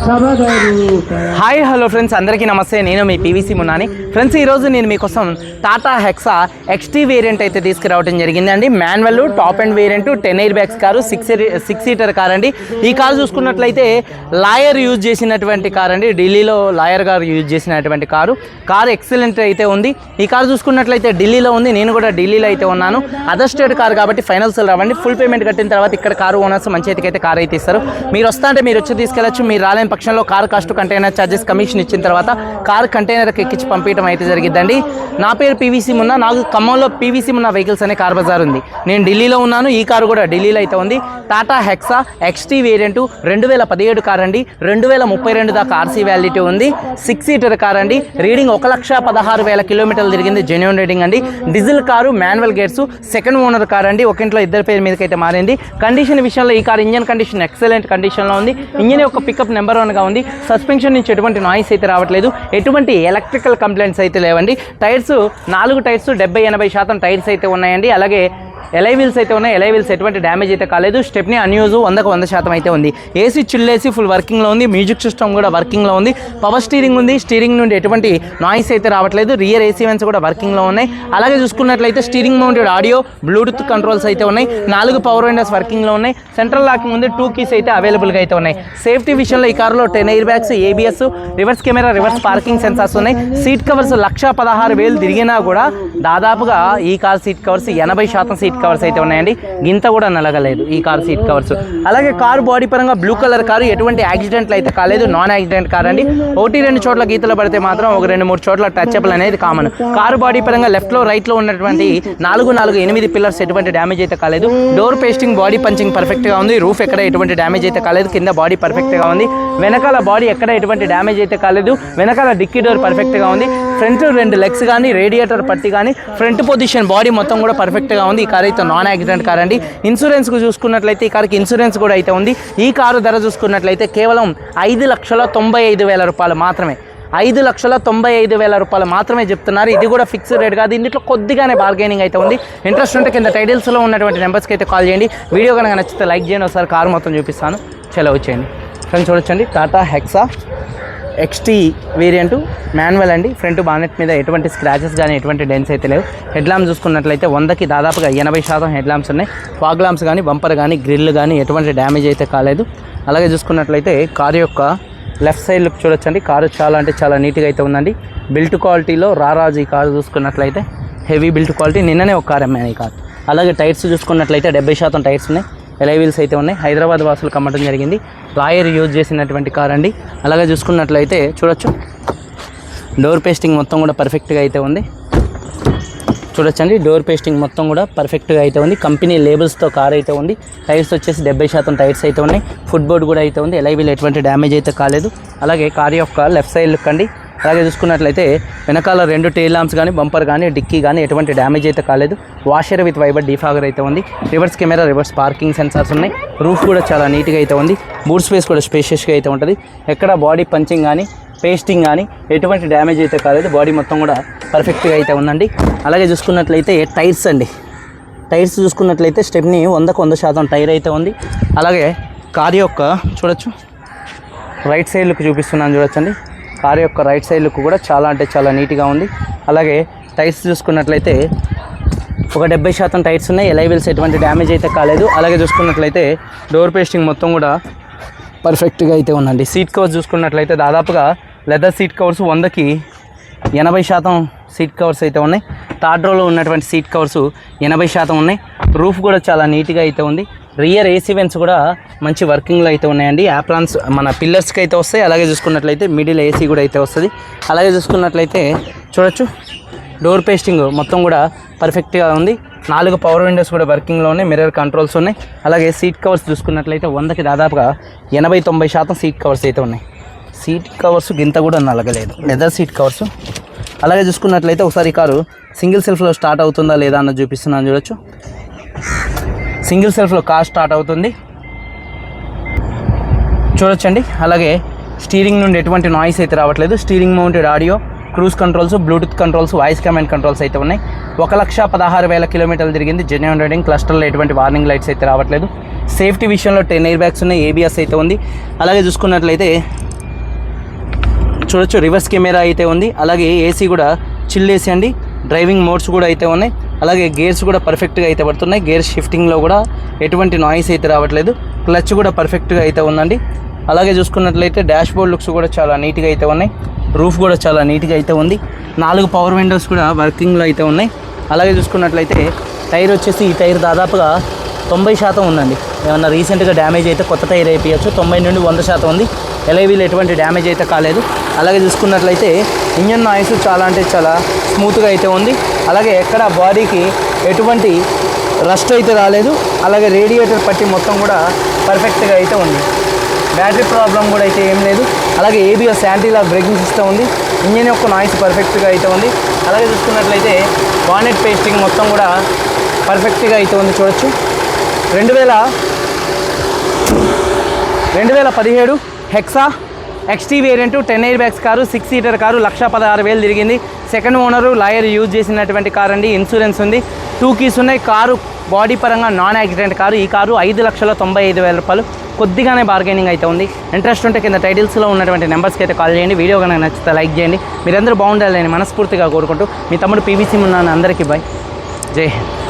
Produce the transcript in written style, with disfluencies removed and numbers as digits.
Hi hello friends, అందరికీ నమస్తే. నేను మీ పీవీసీ మున్నాని. ఫ్రెండ్స్, ఈరోజు నేను మీకోసం టాటా హెక్సా ఎక్స్టీ వేరియంట్ అయితే తీసుకురావడం జరిగిందండి. Manual top and variant 10 air bags car, 6 seater car అండి. ఈ కారు చూసుకున్నట్లయితే లాయర్ యూజ్ చేసినటువంటి కార్ అండి. ఢిల్లీలో లాయర్ గారు యూజ్ చేసినటువంటి కారు ఎక్సలెంట్ అయితే ఉంది. ఈ కారు చూసుకున్నట్లయితే ఢిల్లీలో ఉంది. నేను కూడా ఢిల్లీలో అయితే ఉన్నాను. అదర్ స్టేట్ కారు కాబట్టి ఫైనల్స్ రావండి. ఫుల్ పేమెంట్ కట్టిన తర్వాత ఇక్కడ కారు ఓనర్స్ మంచి అయితే కార్ అయితే ఇస్తారు. మీరు వస్తా అంటే మీరు వచ్చి తీసుకెళ్ళచ్చు. మీరు రాలేని పక్షంలో car cost, container charges, commission ఇచ్చిన తర్వాత కార్ కంటైనర్కి ఎక్కించి పంపించడం అయితే జరిగిద్దండి. నా పేరు పీవీసీ మున్నా. నాకు ఖమ్మంలో పీవీసీ మున్నా వెహికల్స్ అనే కార్ బజార్ ఉంది. నేను ఢిల్లీలో ఉన్నాను. ఈ కారు కూడా ఢిల్లీలో అయితే ఉంది. టాటా హెక్సా ఎక్స్టీ వేరియంట్ 2017 కార్ అండి. 2032 దాకా ఆర్సీ వ్యాలిడిటీ ఉంది. 6 సీటర్ కార్ అండి. రీడింగ్ 1,16,000 కిలోమీటర్లు తిరిగింది. జెన్యూన్ రీడింగ్ అండి. Diesel car, manual gates, second owner car అండి. ఒక ఇంట్లో ఇద్దరు పేరు మీదకి అయితే మారింది. కండిషన్ విషయంలో ఈ కార్ ఇంజన్ కండిషన్ ఎక్సలెంట్ కండిషన్లో ఉంది. ఇంజన్ యొక్క పికప్ నెంబర్ 1గా ఉంది. సస్పెన్షన్ నుంచి ఎటువంటి నాయిస్ అయితే రావట్లేదు. ఎటువంటి ఎలక్ట్రికల్ కంప్లైంట్స్ అయితే లేవండి. టైర్స్ 4 టైర్స్ 70-80% టైర్స్ అయితే ఉన్నాయండి. అలాగే ఎలై వీల్స్ అయితే ఉన్నాయి. ఎలై వీల్స్ ఎటువంటి డ్యామేజ్ అయితే కాలేదు. స్టెప్నీ అన్యూజ్ 100% అయితే ఉంది. ఏసీ చిల్లేసి ఫుల్ వర్కింగ్లో ఉంది. మ్యూజిక్ సిస్టమ్ కూడా వర్కింగ్లో ఉంది. పవర్ స్టీరింగ్ ఉంది. స్టీరింగ్ నుండి ఎటువంటి నాయిస్ అయితే రావట్లేదు. రియర్ ఏసీ వెన్స్ కూడా వర్కింగ్లో ఉన్నాయి. అలాగే చూసుకున్నట్లయితే steering mounted audio, Bluetooth controls అయితే ఉన్నాయి. 4 పవర్ విండోస్ వర్కింగ్లో ఉన్నాయి. సెంట్రల్ లాకింగ్ ఉంది. 2 కీస్ అయితే అవైలబుల్గా అయితే ఉన్నాయి. సేఫ్టీ విషయంలో ఈ కారులో 10 air bags, ABS, reverse camera, reverse parking sensors ఉన్నాయి. సీట్ కవర్స్ 1,16,000 తిరిగినా కూడా దాదాపుగా ఈ car seat covers 80% seat covers అయితే ఉన్నాయండి. గింత కూడా నలగలేదు ఈ కార్ సీట్ కవర్స్. అలాగే కారు బాడీ పరంగా బ్లూ కలర్ కారు, ఎటువంటి యాక్సిడెంట్లు అయితే కాలేదు. నాన్ యాక్సిడెంట్ కార్ అండి. 1-2 చోట్ల గీతలు పడితే మాత్రం 1-2-3 చోట్ల టచ్అప్లు అనేది కామన్. కారు బాడీ పరంగా లెఫ్ట్లో రైట్లో ఉన్నటువంటి 4-8 పిల్లర్స్ ఎటువంటి డ్యామేజ్ అయితే కాలేదు. డోర్ పేస్టింగ్, బాడీ పంచింగ్ పర్ఫెక్ట్గా ఉంది. రూఫ్ ఎక్కడ ఎటువంటి డ్యామేజ్ అయితే కాలేదు. కింద బాడీ పర్ఫెక్ట్గా ఉంది. వెనకాల బాడీ ఎక్కడ ఎటువంటి డ్యామేజ్ అయితే కాలేదు. వెనకాల డిక్కీ డోర్ పర్ఫెక్ట్గా ఉంది. ఫ్రంట్ 2 లెగ్స్ కానీ, రేడియేటర్ పట్టి కానీ, ఫ్రంట్ పొజిషన్, బాడీ మొత్తం కూడా పర్ఫెక్ట్గా ఉంది. ఈ కార్ అయితే నాన్ యాక్సిడెంట్ కార్ అండి. ఇన్సూరెన్స్కు చూసుకున్నట్లయితే ఈ కార్కి ఇన్సూరెన్స్ కూడా అయితే ఉంది. ఈ కారు ధర చూసుకున్నట్లయితే కేవలం 5,95,000 రూపాయలు మాత్రమే. 5,95,000 రూపాయలు మాత్రమే చెప్తున్నారు. ఇది కూడా ఫిక్స్డ్ రేట్ కాదు. ఇందులో కొద్దిగానే బార్గెనింగ్ అయితే ఉంది. ఇంట్రెస్ట్ ఉంటే కింద టైటిల్స్లో ఉన్నటువంటి నెంబర్స్కి అయితే కాల్ చేయండి. వీడియో కనుక నచ్చితే లైక్ చేయండి. ఒకసారి కారు మొత్తం చూపిస్తాను. చలో వచ్చేయండి ఫ్రెండ్స్. చూడొచ్చండి, టాటా హెక్సా ఎక్స్టీ వేరియంట్ మాన్యువల్ అండి. ఫ్రంట్ బానెట్ మీద ఎటువంటి స్క్రాచెస్ కానీ, ఎటువంటి డెన్స్ అయితే లేవు. హెడ్ ల్యాంప్స్ చూసుకున్నట్లయితే 100కి దాదాపుగా 80% హెడ్ ల్యాంప్స్ ఉన్నాయి. ఫాగ్ ల్యాంప్స్ కానీ, బంపర్ కానీ, గ్రిల్ కానీ ఎటువంటి డ్యామేజ్ అయితే కాలేదు. అలాగే చూసుకున్నట్లయితే కారు యొక్క లెఫ్ట్ సైడ్ లుక్ చూడొచ్చండి. కారు చాలా అంటే చాలా నీట్గా అయితే ఉందండి. బిల్ట్ క్వాలిటీలో రారాజు ఈ కారు చూసుకున్నట్లయితే హెవీ బిల్ట్ క్వాలిటీ. నిన్ననే ఒక కారు అమ్మాను ఈ కారు. అలాగే టైర్స్ చూసుకున్నట్లయితే 70% టైర్స్ ఉన్నాయి. ఎలై వీల్స్ అయితే ఉన్నాయి. హైదరాబాద్ వాసులకు అమ్మటం జరిగింది. లాయర్ యూజ్ చేసినటువంటి కార్ అండి. అలాగే చూసుకున్నట్లయితే చూడొచ్చు, డోర్ పేస్టింగ్ మొత్తం కూడా పర్ఫెక్ట్గా అయితే ఉంది. చూడొచ్చండి, డోర్ పేస్టింగ్ మొత్తం కూడా పర్ఫెక్ట్గా అయితే ఉంది. కంపెనీ లేబుల్స్తో కార్ అయితే ఉంది. టైర్స్ వచ్చేసి 70% టైర్స్ అయితే ఉన్నాయి. ఫుట్ బోర్డ్ కూడా అయితే ఉంది. ఎలై వీల్ ఎటువంటి డ్యామేజ్ అయితే కాలేదు. అలాగే కార్ యొక్క లెఫ్ట్ సైడ్ లుక్ అండి. అలాగే చూసుకున్నట్లయితే వెనకాల 2 టెయిల్ ల్యాంప్స్ కానీ, బంపర్ కానీ, డిక్కీ కానీ ఎటువంటి డ్యామేజ్ అయితే కాలేదు. వాషర్ విత్ వైబర్ డీఫాగర్ అయితే ఉంది. Reverse camera, reverse parking sensors ఉన్నాయి. రూఫ్ కూడా చాలా నీట్గా అయితే ఉంది. బూట్ స్పేస్ కూడా స్పేషియస్గా అయితే ఉంటుంది. ఎక్కడ బాడీ పంచింగ్ కానీ, పేస్టింగ్ కానీ ఎటువంటి డ్యామేజ్ అయితే కాలేదు. బాడీ మొత్తం కూడా పర్ఫెక్ట్గా అయితే ఉందండి. అలాగే చూసుకున్నట్లయితే టైర్స్ అండి. టైర్స్ చూసుకున్నట్లయితే స్టెప్నీ 100% టైర్ అయితే ఉంది. అలాగే కార్ యొక్క చూడొచ్చు, రైట్ సైడ్ లుక్ చూపిస్తున్నాను చూడొచ్చండి. కార్ యొక్క రైట్ సైడ్ లుక్ కూడా చాలా అంటే చాలా నీట్గా ఉంది. అలాగే టైర్స్ చూసుకున్నట్లయితే ఒక 70% టైర్స్ ఉన్నాయి. ఎలై వీల్స్ ఎటువంటి డ్యామేజ్ అయితే కాలేదు. అలాగే చూసుకున్నట్లయితే డోర్ పేస్టింగ్ మొత్తం కూడా పర్ఫెక్ట్గా అయితే ఉందండి. సీట్ కవర్స్ చూసుకున్నట్లయితే దాదాపుగా లెదర్ సీట్ కవర్స్ 100కి 80% సీట్ కవర్స్ అయితే ఉన్నాయి. థర్డ్ రోలో ఉన్నటువంటి సీట్ కవర్స్ 80% ఉన్నాయి. రూఫ్ కూడా చాలా నీట్గా అయితే ఉంది. రియర్ ఏసీ వెన్స్ కూడా మంచి వర్కింగ్లో అయితే ఉన్నాయండి. యాప్లాన్స్ మన పిల్లర్స్కి అయితే వస్తాయి. అలాగే చూసుకున్నట్లయితే మిడిల్ ఏసీ కూడా అయితే వస్తుంది. అలాగే చూసుకున్నట్లయితే చూడొచ్చు, డోర్ పేస్టింగ్ మొత్తం కూడా పర్ఫెక్ట్గా ఉంది. 4 పవర్ విండోస్ కూడా వర్కింగ్లో ఉన్నాయి. మిర్రర్ కంట్రోల్స్ ఉన్నాయి. అలాగే సీట్ కవర్స్ చూసుకున్నట్లయితే 100కి దాదాపుగా 80-90% సీట్ కవర్స్ అయితే ఉన్నాయి. సీట్ కవర్స్ గింత కూడా నలగలేదు, లెదర్ సీట్ కవర్స్. అలాగే చూసుకున్నట్లయితే ఒకసారి కారు సింగిల్ సెల్ఫ్లో స్టార్ట్ అవుతుందా లేదా అన్నది చూపిస్తున్నాను చూడొచ్చు. సింగిల్ సెల్ఫ్లో కార్ స్టార్ట్ అవుతుంది చూడొచ్చండి. అలాగే స్టీరింగ్ నుండి ఎటువంటి నాయిస్ అయితే రావట్లేదు. Steering mounted audio, cruise controls, Bluetooth controls, voice command controls అయితే ఉన్నాయి. 1,16,000 కిలోమీటర్లు తిరిగింది. Genuine riding. క్లస్టర్లో ఎటువంటి వార్నింగ్ లైట్స్ అయితే రావట్లేదు. సేఫ్టీ విషయంలో 10 ఎయిర్ బ్యాగ్స్ ఉన్నాయి. ఏబిఎస్ అయితే ఉంది. అలాగే చూసుకున్నట్లయితే చూడొచ్చు రివర్స్ కెమెరా అయితే ఉంది, అలాగే ఏసీ కూడా చిల్ ఏసీ అండి, డ్రైవింగ్ మోడ్స్ కూడా అయితే ఉన్నాయి, అలాగే గేర్స్ కూడా పర్ఫెక్ట్గా అయితే పడుతున్నాయి, గేర్ షిఫ్టింగ్లో కూడా ఎటువంటి నాయిస్ అయితే రావట్లేదు, క్లచ్ కూడా పర్ఫెక్ట్గా అయితే ఉందండి. అలాగే చూసుకున్నట్లయితే డాష్ బోర్డ్ లుక్స్ కూడా చాలా నీట్గా అయితే ఉన్నాయి, రూఫ్ కూడా చాలా నీట్గా అయితే ఉంది, 4 పవర్ విండోస్ కూడా వర్కింగ్లో అయితే ఉన్నాయి. అలాగే చూసుకున్నట్లయితే టైర్ వచ్చేసి ఈ టైర్ దాదాపుగా 90% ఉందండి, ఏమన్నా రీసెంట్గా డ్యామేజ్ అయితే కొత్త టైర్ అయిపోయచ్చు, 90 నుండి 100% ఉంది. ఎలైవీలు ఎటువంటి డ్యామేజ్ అయితే కాలేదు. అలాగే చూసుకున్నట్లయితే ఇంజన్ నాయిస్ చాలా అంటే చాలా స్మూత్గా అయితే ఉంది, అలాగే ఎక్కడ బాడీకి ఎటువంటి రస్ట్ అయితే రాలేదు, అలాగే రేడియేటర్ పట్టి మొత్తం కూడా పర్ఫెక్ట్గా అయితే ఉంది, బ్యాటరీ ప్రాబ్లం కూడా అయితే ఏం లేదు. అలాగే ABS anti lock braking system ఉంది, ఇంజన్ యొక్క నాయిస్ పర్ఫెక్ట్గా అయితే ఉంది. అలాగే చూసుకున్నట్లయితే బానెట్ పేస్టింగ్ మొత్తం కూడా పర్ఫెక్ట్గా అయితే ఉంది. చూడొచ్చు 2017 hexa XT variant 10 air bags car, 6 seater car, 1,16,000 తిరిగింది. సెకండ్ ఓనరు లాయర్ యూజ్ చేసినటువంటి కార్ అండి, ఇన్సూరెన్స్ ఉంది, 2 కీస్ ఉన్నాయి. కారు బాడీ పరంగా నాన్ యాక్సిడెంట్ కారు. ఈ కారు 5,95,000 రూపాయలు, కొద్దిగానే బార్గెనింగ్ అయితే ఉంది. ఇంట్రెస్ట్ ఉంటే కింద టైటిల్స్లో ఉన్నటువంటి నెంబర్స్కి అయితే కాల్ చేయండి. వీడియో కనుక నచ్చితే లైక్ చేయండి. మీరందరూ బాగుండాలని మనస్ఫూర్తిగా కోరుకుంటూ మీ తమ్ముడు PVC మున్నాను. అందరికీ బాయ్, జై హింద్.